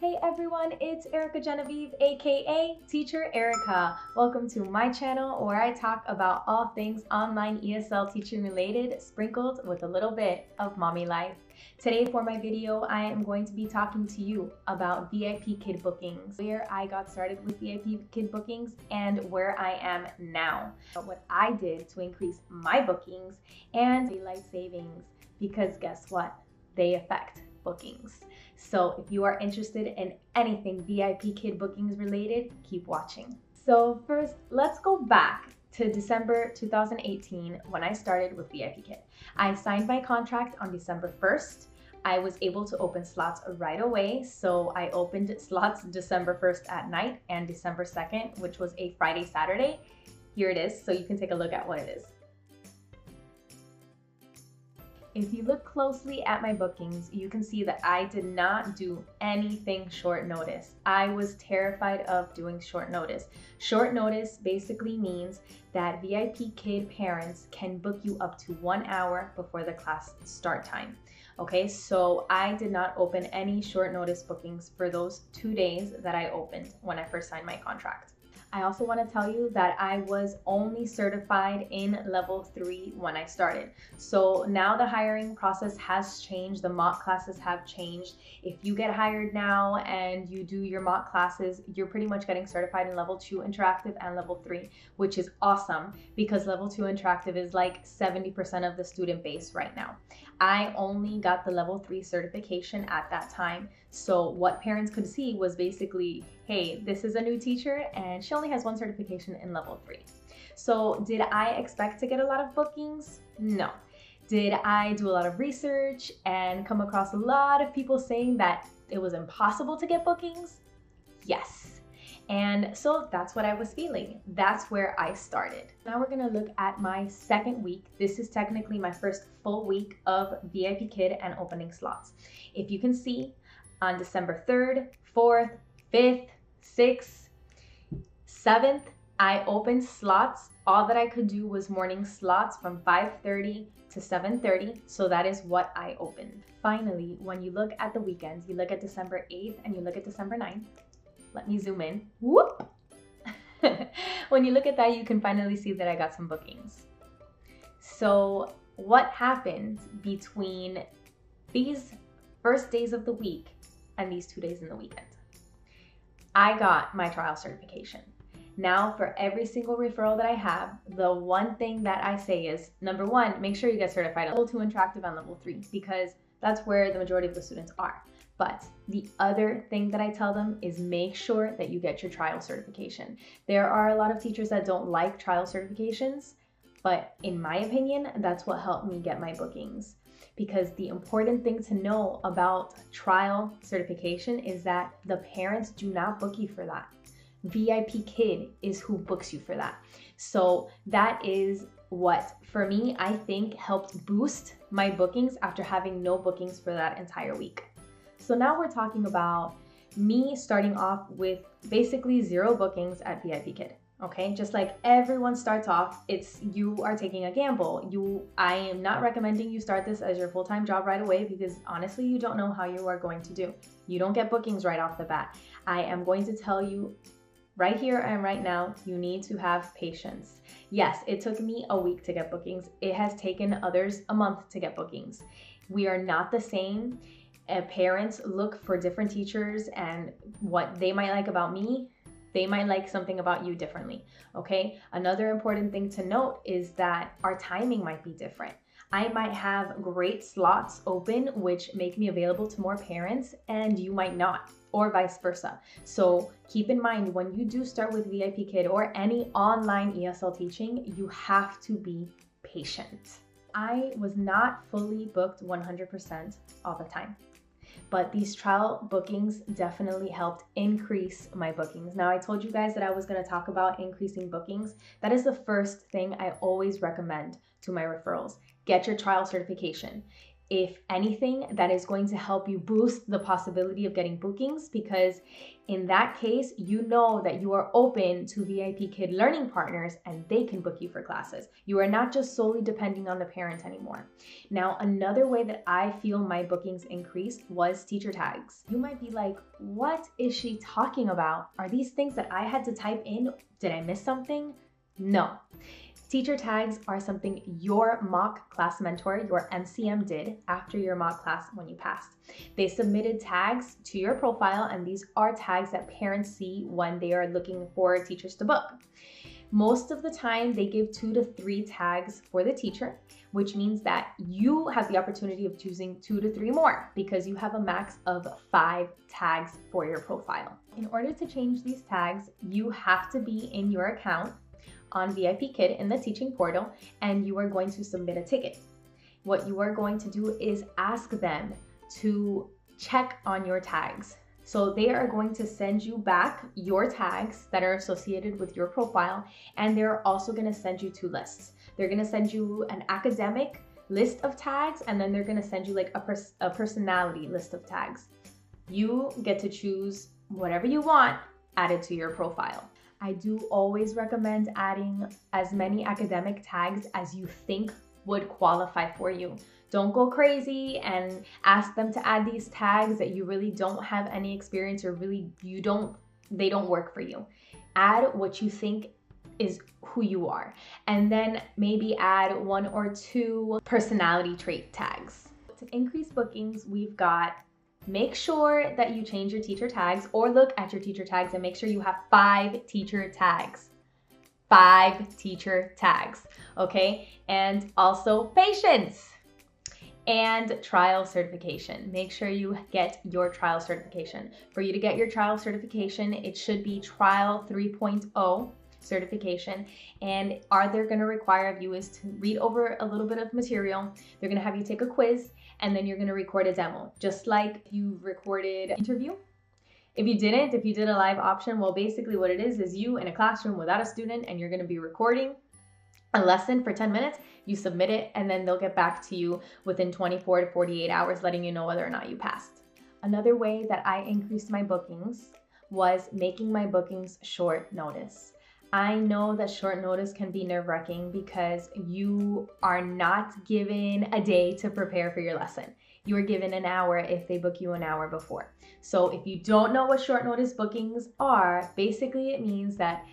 Hey everyone, it's Erika Genevieve, aka Teacher Erika. Welcome to my channel where I talk about all things online ESL teaching related, sprinkled with a little bit of mommy life. Today for my video, I am going to be talking to you about VIPKID Bookings, where I got started with VIPKID Bookings and where I am now. What I did to increase my bookings and daylight savings, because guess what? They affect bookings. So if you are interested in anything VIPKID Bookings related, keep watching. So first, let's go back to December 2018 when I started with VIPKID. I signed my contract on December 1st. I was able to open slots right away. So I opened slots December 1st at night and December 2nd, which was a Friday, Saturday. Here it is, so you can take a look at what it is. If you look closely at my bookings, you can see that I did not do anything short notice. I was terrified of doing short notice. Short notice basically means that VIPKID parents can book you up to 1 hour before the class start time. Okay, so I did not open any short notice bookings for those 2 days that I opened when I first signed my contract. I also want to tell you that I was only certified in level 3 when I started. So now the hiring process has changed. The mock classes have changed. If you get hired now and you do your mock classes, you're pretty much getting certified in level 2 interactive and level 3, which is awesome because level 2 interactive is like 70% of the student base right now. I only got the level 3 certification at that time. So what parents could see was basically, hey, this is a new teacher and she only has 1 certification in level 3. So did I expect to get a lot of bookings? No. Did I do a lot of research and come across a lot of people saying that it was impossible to get bookings? Yes. And so that's what I was feeling. That's where I started. Now we're gonna look at my second week. This is technically my first full week of VIPKID and opening slots. If you can see, on December 3rd, 4th, 5th, 6th, 7th, I opened slots. All that I could do was morning slots from 5:30 to 7:30. So that is what I opened. Finally, when you look at the weekends, you look at December 8th and you look at December 9th. Let me zoom in. Whoop! When you look at that, you can finally see that I got some bookings. So what happened between these first days of the week and these 2 days in the weekend? I got my trial certification. Now for every single referral that I have, the one thing that I say is, number one, make sure you get certified at level 2 interactive and level 3 because that's where the majority of the students are. But the other thing that I tell them is make sure that you get your trial certification. There are a lot of teachers that don't like trial certifications, but in my opinion, that's what helped me get my bookings. Because the important thing to know about trial certification is that the parents do not book you for that. VIPKID is who books you for that. So that is what, for me, I think helped boost my bookings after having no bookings for that entire week. So now we're talking about me starting off with basically 0 bookings at VIPKID. Okay, just like everyone starts off, you are taking a gamble. I am not recommending you start this as your full-time job right away because honestly, you don't know how you are going to do. You don't get bookings right off the bat. I am going to tell you right here and right now, you need to have patience. Yes, it took me a week to get bookings. It has taken others a month to get bookings. We are not the same. Parents look for different teachers and what they might like about me, they might like something about you differently, okay? Another important thing to note is that our timing might be different. I might have great slots open, which make me available to more parents, and you might not, or vice versa. So keep in mind, when you do start with VIPKID or any online ESL teaching, you have to be patient. I was not fully booked 100% all the time. But these trial bookings definitely helped increase my bookings. Now, I told you guys that I was going to talk about increasing bookings. That is the first thing I always recommend to my referrals. Get your trial certification. if anything, that is going to help you boost the possibility of getting bookings, because in that case, you know that you are open to VIPKID learning partners and they can book you for classes. You are not just solely depending on the parent anymore. Now, another way that I feel my bookings increased was teacher tags. You might be like, what is she talking about? Are these things that I had to type in? Did I miss something? No. Teacher tags are something your mock class mentor, your MCM, did after your mock class when you passed. They submitted tags to your profile, and these are tags that parents see when they are looking for teachers to book. Most of the time, they give 2 to 3 tags for the teacher, which means that you have the opportunity of choosing 2 to 3 more because you have a max of 5 tags for your profile. In order to change these tags, you have to be in your account on VIPKID in the teaching portal, and you are going to submit a ticket. What you are going to do is ask them to check on your tags. So they are going to send you back your tags that are associated with your profile, and they're also going to send you 2 lists. They're going to send you an academic list of tags, and then they're going to send you like a personality list of tags. You get to choose whatever you want added to your profile. I do always recommend adding as many academic tags as you think would qualify for you. Don't go crazy and ask them to add these tags that you really don't have any experience or they don't work for you. Add what you think is who you are, and then maybe add 1 or 2 personality trait tags. To increase bookings, we've got make sure that you change your teacher tags, or look at your teacher tags and make sure you have 5 teacher tags. 5 teacher tags, okay? And also patience and trial certification. Make sure you get your trial certification. For you to get your trial certification, it should be trial 3.0 certification. And all they're going to require of you is to read over a little bit of material. They're going to have you take a quiz, and then you're going to record a demo, just like you recorded an interview. If you did a live option, well, basically what it is you in a classroom without a student, and you're going to be recording a lesson for 10 minutes, you submit it, and then they'll get back to you within 24 to 48 hours, letting you know whether or not you passed. Another way that I increased my bookings was making my bookings short notice. I know that short notice can be nerve-wracking because you are not given a day to prepare for your lesson. You are given an hour if they book you an hour before. So if you don't know what short notice bookings are, basically it means that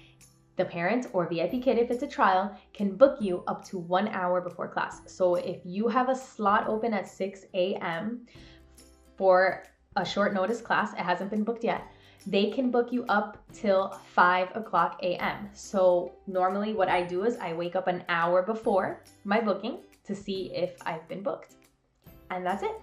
the parent or VIPKID, if it's a trial, can book you up to 1 hour before class. So if you have a slot open at 6 a.m. for a short notice class, it hasn't been booked yet, they can book you up till 5 o'clock a.m. So normally what I do is I wake up an hour before my booking to see if I've been booked. And that's it.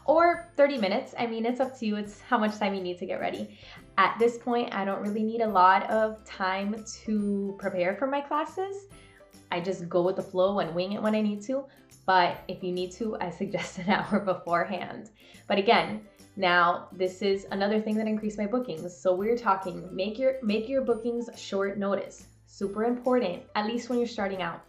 Or 30 minutes. I mean, it's up to you. It's how much time you need to get ready. At this point, I don't really need a lot of time to prepare for my classes. I just go with the flow and wing it when I need to. But if you need to, I suggest an hour beforehand. But again, now, this is another thing that increased my bookings. So we're talking, make your bookings short notice. Super important, at least when you're starting out.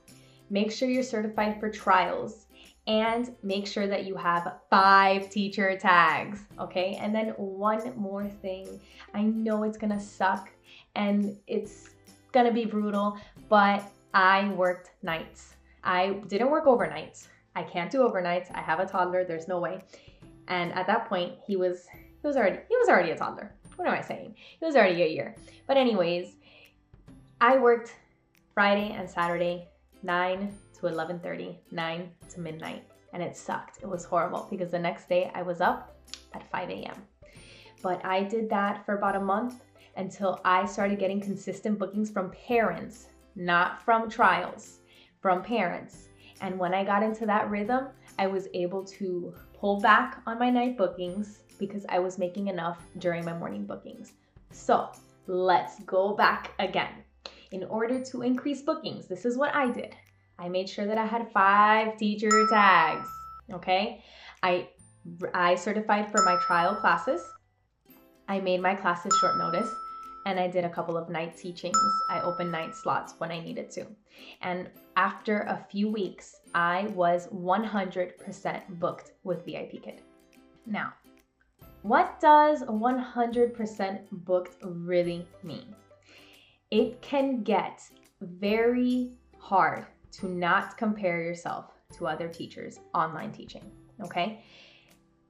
Make sure you're certified for trials, and make sure that you have 5 teacher tags, okay? And then one more thing. I know it's gonna suck and it's gonna be brutal, but I worked nights. I didn't work overnights. I can't do overnights. I have a toddler, there's no way. And at that point, he was already a toddler. What am I saying? He was already a year. But anyways, I worked Friday and Saturday, 9 to 11:30, 9 to midnight. And it sucked. It was horrible because the next day I was up at 5 a.m. But I did that for about a month until I started getting consistent bookings from parents, not from trials, from parents. And when I got into that rhythm, I was able to pull back on my night bookings because I was making enough during my morning bookings. So let's go back again. In order to increase bookings, this is what I did. I made sure that I had 5 teacher tags, okay? I certified for my trial classes. I made my classes short notice, and I did a couple of night teachings. I opened night slots when I needed to. And after a few weeks, I was 100% booked with VIPKID. Now, what does 100% booked really mean? It can get very hard to not compare yourself to other teachers online teaching, okay?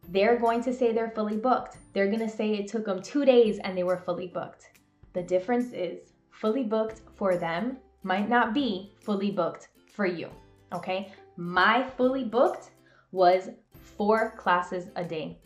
They're going to say they're fully booked. They're going to say it took them 2 days and they were fully booked. The difference is fully booked for them might not be fully booked for you, okay? My fully booked was 4 classes a day.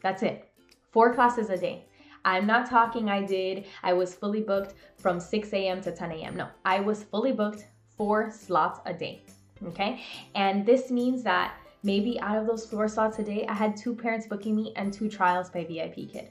That's it, 4 classes a day. I'm not talking I was fully booked from 6 a.m. to 10 a.m. No, I was fully booked 4 slots a day, okay? And this means that maybe out of those 4 slots a day, I had 2 parents booking me and 2 trials by VIPKID.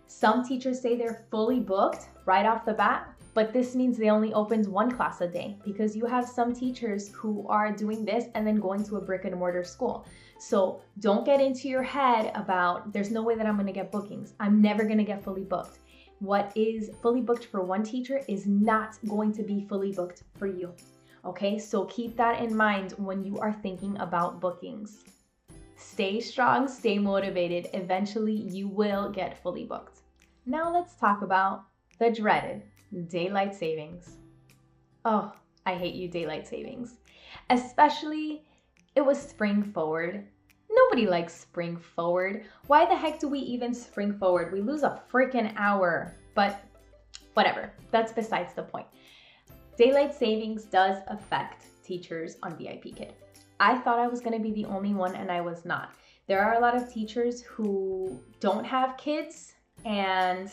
Some teachers say they're fully booked right off the bat, but this means they only opened 1 class a day, because you have some teachers who are doing this and then going to a brick and mortar school. So don't get into your head about there's no way that I'm going to get bookings. I'm never going to get fully booked. What is fully booked for one teacher is not going to be fully booked for you. Okay, so keep that in mind when you are thinking about bookings. Stay strong, stay motivated. Eventually, you will get fully booked. Now let's talk about the dreaded daylight savings. Oh, I hate you, daylight savings. Especially, it was spring forward. Nobody likes spring forward. Why the heck do we even spring forward? We lose a freaking hour, but whatever, that's besides the point. Daylight savings does affect teachers on VIPKID. I thought I was going to be the only one, and I was not. There are a lot of teachers who don't have kids, and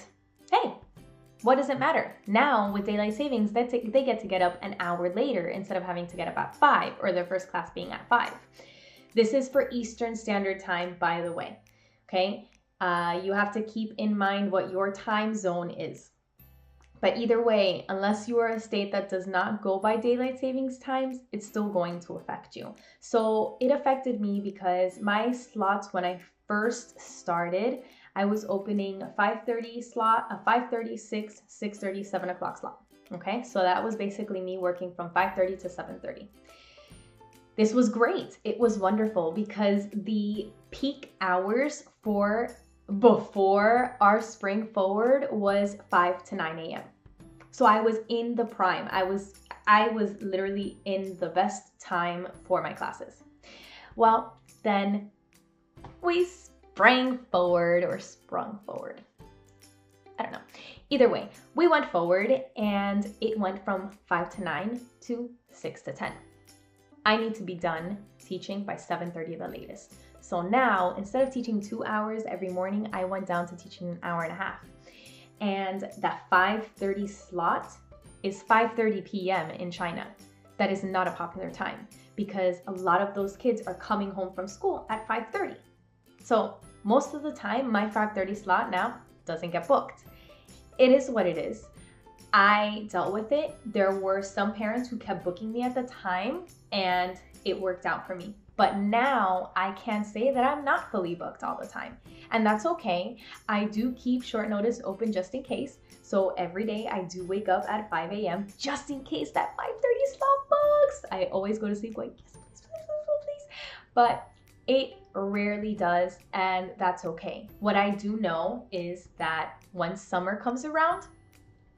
hey, what does it matter? Now with daylight savings, they get to get up an hour later instead of having to get up at 5 or their first class being at 5. This is for Eastern Standard Time, by the way, okay? You have to keep in mind what your time zone is. But either way, unless you are a state that does not go by daylight savings times, it's still going to affect you. So it affected me because my slots when I first started, I was opening a 5:30 slot, a 5:30, 6, 6:30, 7 o'clock slot. Okay, so that was basically me working from 5:30 to 7:30. This was great. It was wonderful because the peak hours for before our spring forward was 5 to 9 a.m. So I was in the prime. I was literally in the best time for my classes. Well, then we sprung forward. I don't know. Either way, we went forward and it went from 5 to 9 to 6 to 10. I need to be done teaching by 7:30 the latest. So now, instead of teaching 2 hours every morning, I went down to teaching an hour and a half. And that 5:30 slot is 5:30 p.m. in China. That is not a popular time because a lot of those kids are coming home from school at 5:30. So most of the time, my 5:30 slot now doesn't get booked. It is what it is. I dealt with it. There were some parents who kept booking me at the time and it worked out for me. But now I can say that I'm not fully booked all the time. And that's okay. I do keep short notice open just in case. So every day I do wake up at 5 a.m. just in case that 5:30 slot books. I always go to sleep going, yes, please. But it rarely does, and that's okay. What I do know is that when summer comes around,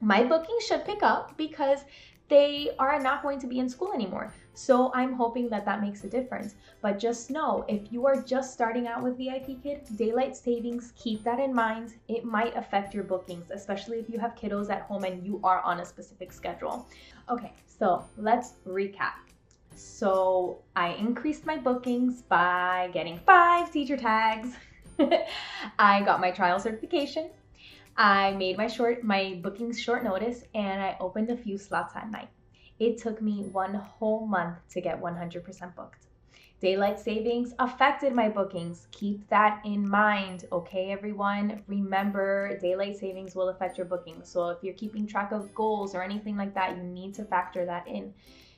my bookings should pick up because they are not going to be in school anymore. So I'm hoping that that makes a difference. But just know, if you are just starting out with VIPKID, daylight savings, keep that in mind. It might affect your bookings, especially if you have kiddos at home and you are on a specific schedule. Okay, so let's recap. So I increased my bookings by getting 5 teacher tags. I got my trial certification. I made my bookings short notice, and I opened a few slots at night. It took me 1 whole month to get 100% booked. Daylight savings affected my bookings. Keep that in mind, okay, everyone? Remember, daylight savings will affect your bookings. So if you're keeping track of goals or anything like that, you need to factor that in.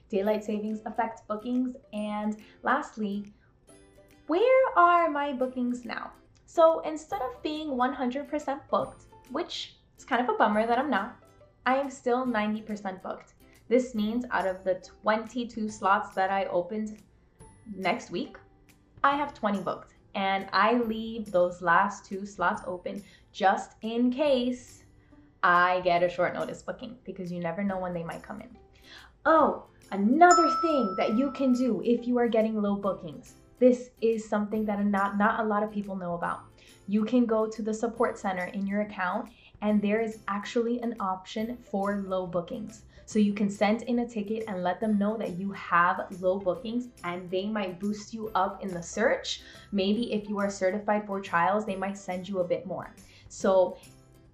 Daylight savings affects bookings. And lastly, where are my bookings now? So instead of being 100% booked, which It's kind of a bummer that I'm not. I am still 90% booked. This means out of the 22 slots that I opened next week, I have 20 booked. And I leave those last 2 slots open just in case I get a short notice booking, because you never know when they might come in. Oh, another thing that you can do if you are getting low bookings. This is something that not a lot of people know about. You can go to the support center in your account, and there is actually an option for low bookings. So you can send in a ticket and let them know that you have low bookings, and they might boost you up in the search. Maybe if you are certified for trials, they might send you a bit more. So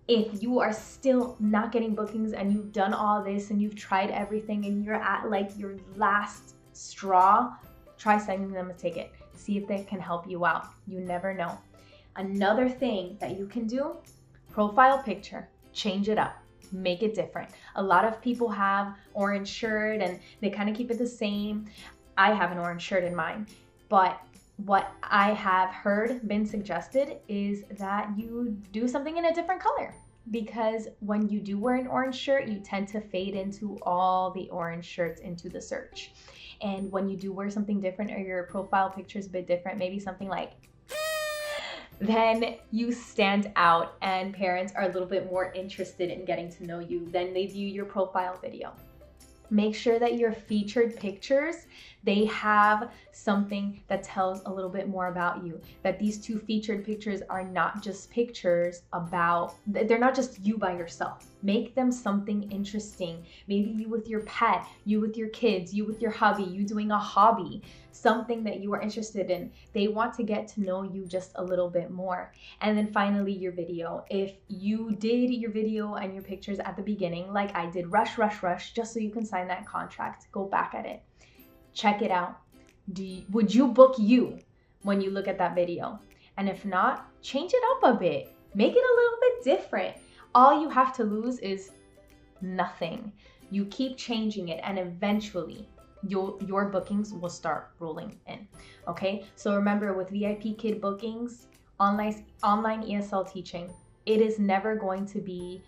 if you are still not getting bookings and you've done all this and you've tried everything and you're at like your last straw, try sending them a ticket. See if they can help you out. You never know. Another thing that you can do, profile picture, change it up, make it different. A lot of people have orange shirt and they kind of keep it the same. I have an orange shirt in mine, but what I have heard been suggested is that you do something in a different color, because when you do wear an orange shirt, you tend to fade into all the orange shirts into the search. And when you do wear something different, or your profile picture is a bit different, maybe something like, then you stand out and parents are a little bit more interested in getting to know you. Then they view your profile video. Make sure that your featured pictures, they have something that tells a little bit more about you. That these 2 featured pictures are not just pictures about, they're not just you by yourself. Make them something interesting. Maybe you with your pet, you with your kids, you with your hubby, you doing a hobby, something that you are interested in. They want to get to know you just a little bit more. And then finally, your video. If you did your video and your pictures at the beginning, like I did, rush, just so you can sign that contract, go back at it. Check it out. Would you book you when you look at that video? And if not, change it up a bit. Make it a little bit different. All you have to lose is nothing. You keep changing it, and eventually your bookings will start rolling in. Okay, so remember, with VIPKID Bookings, online ESL teaching, it is never going to be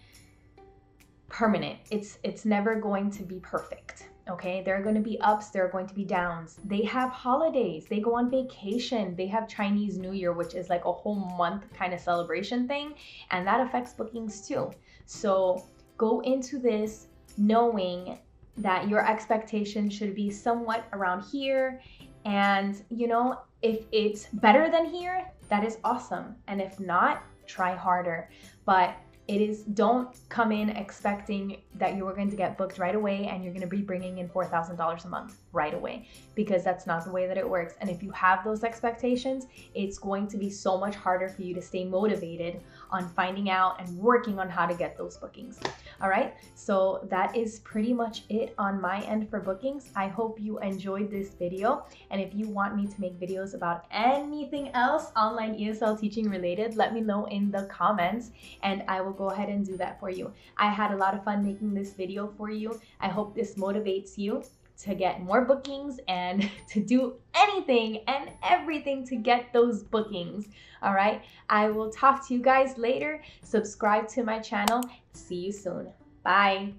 permanent. It's never going to be perfect. Okay, there are going to be ups, there are going to be downs. They have holidays, they go on vacation, they have Chinese New Year, which is like a whole month kind of celebration thing, and that affects bookings too. So go into this knowing that your expectation should be somewhat around here, and you know, if it's better than here, that is awesome, and if not, try harder. But don't come in expecting that you are going to get booked right away and you're going to be bringing in $4,000 a month right away, because that's not the way that it works. And if you have those expectations, it's going to be so much harder for you to stay motivated on finding out and working on how to get those bookings. All right, so that is pretty much it on my end for bookings. I hope you enjoyed this video, and if you want me to make videos about anything else online ESL teaching related, let me know in the comments and I will go ahead and do that for you. I had a lot of fun making this video for you. I hope this motivates you to get more bookings and to do anything and everything to get those bookings. All right, I will talk to you guys later. Subscribe to my channel. See you soon. Bye.